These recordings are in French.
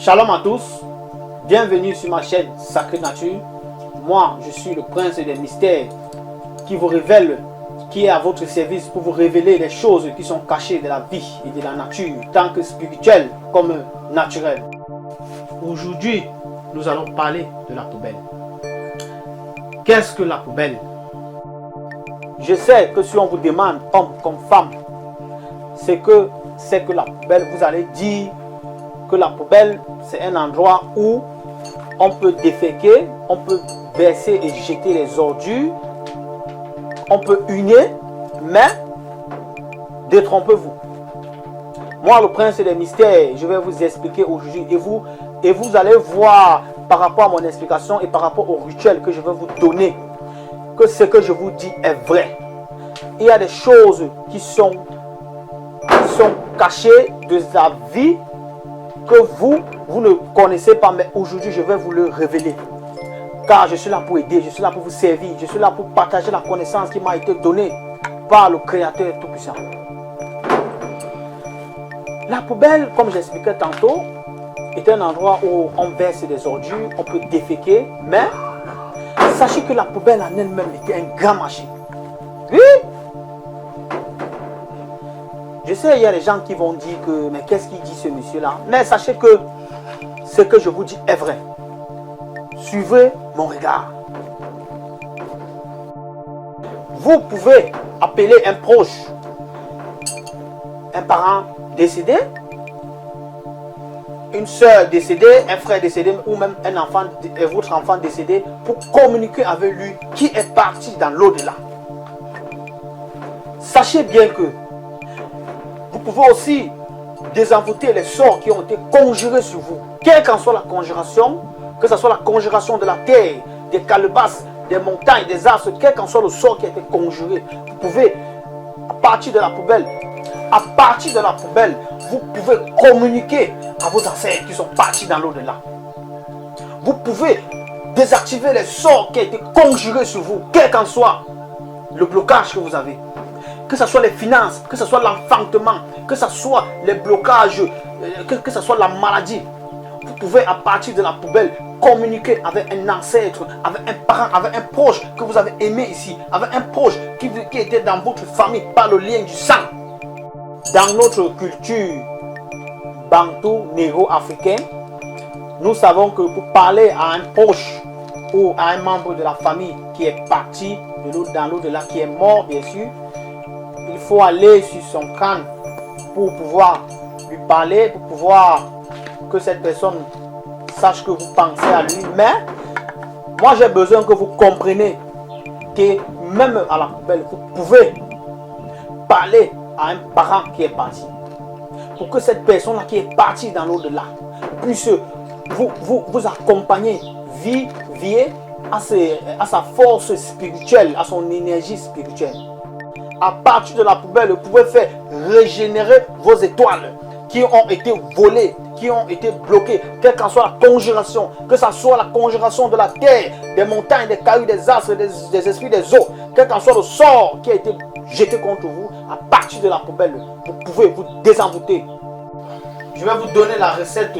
Shalom à tous, bienvenue sur ma chaîne Sacrée Nature. Moi, je suis le prince des mystères qui vous révèle, qui est à votre service pour vous révéler les choses qui sont cachées de la vie et de la nature, tant que spirituelle comme naturelle. Aujourd'hui, nous allons parler de la poubelle. Qu'est-ce que la poubelle? Je sais que si on vous demande, homme comme femme, c'est que la poubelle, vous allez dire que la poubelle, c'est un endroit où on peut déféquer, on peut verser et jeter les ordures, on peut uriner, mais détrompez-vous. Moi, le prince des mystères, je vais vous expliquer aujourd'hui et vous allez voir par rapport à mon explication et par rapport au rituel que je vais vous donner que ce que je vous dis est vrai. Il y a des choses qui sont cachées de la vie que vous ne connaissez pas, mais aujourd'hui je vais vous le révéler. Car je suis là pour aider, je suis là pour vous servir, je suis là pour partager la connaissance qui m'a été donnée par le Créateur Tout-Puissant. La poubelle, comme j'expliquais tantôt, est un endroit où on verse des ordures, on peut déféquer, mais sachez que la poubelle en elle-même était un grand machine. Oui! Je sais, il y a des gens qui vont dire que, mais qu'est-ce qu'il dit ce monsieur-là? Mais sachez que ce que je vous dis est vrai. Suivez mon regard. Vous pouvez appeler un proche, un parent décédé, une soeur décédée, un frère décédé ou même un enfant, votre enfant décédé pour communiquer avec lui qui est parti dans l'au-delà. Sachez bien que vous pouvez aussi désenvoûter les sorts qui ont été conjurés sur vous. Quelle qu'en soit la conjuration, que ce soit la conjuration de la terre, des calebasses, des montagnes, des astres, quel qu'en soit le sort qui a été conjuré, vous pouvez, à partir de la poubelle, vous pouvez communiquer à vos ancêtres qui sont partis dans l'au-delà. Vous pouvez désactiver les sorts qui ont été conjurés sur vous, quel qu'en soit le blocage que vous avez. Que ce soit les finances, que ce soit l'enfantement, que ce soit les blocages, que ce soit la maladie. Vous pouvez à partir de la poubelle communiquer avec un ancêtre, avec un parent, avec un proche que vous avez aimé ici, avec un proche qui était dans votre famille par le lien du sang. Dans notre culture bantou, négo-africaine, nous savons que pour parler à un proche ou à un membre de la famille qui est parti dans l'au-delà, qui est mort bien sûr, il faut aller sur son crâne pour pouvoir lui parler, pour pouvoir que cette personne sache que vous pensez à lui. Mais moi j'ai besoin que vous compreniez que même à la poubelle, vous pouvez parler à un parent qui est parti. Pour que cette personne-là qui est partie dans l'au-delà puisse vous accompagner, vivre à sa force spirituelle, à son énergie spirituelle. À partir de la poubelle, vous pouvez faire régénérer vos étoiles qui ont été volées, qui ont été bloquées, quelle qu'en soit la conjuration, que ce soit la conjuration de la terre, des montagnes, des cailloux, des astres, des esprits, des eaux, quel qu'en soit le sort qui a été jeté contre vous, à partir de la poubelle, vous pouvez vous désenvoûter. Je vais vous donner la recette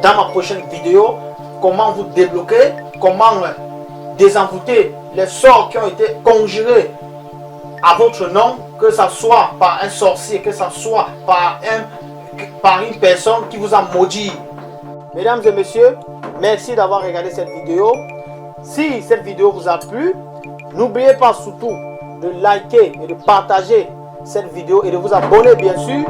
dans ma prochaine vidéo, comment vous débloquer, comment désenvoûter les sorts qui ont été conjurés à votre nom, que ce soit par un sorcier, que ce soit par une personne qui vous a maudit. Mesdames et messieurs, merci d'avoir regardé cette vidéo. Si cette vidéo vous a plu, n'oubliez pas surtout de liker et de partager cette vidéo et de vous abonner bien sûr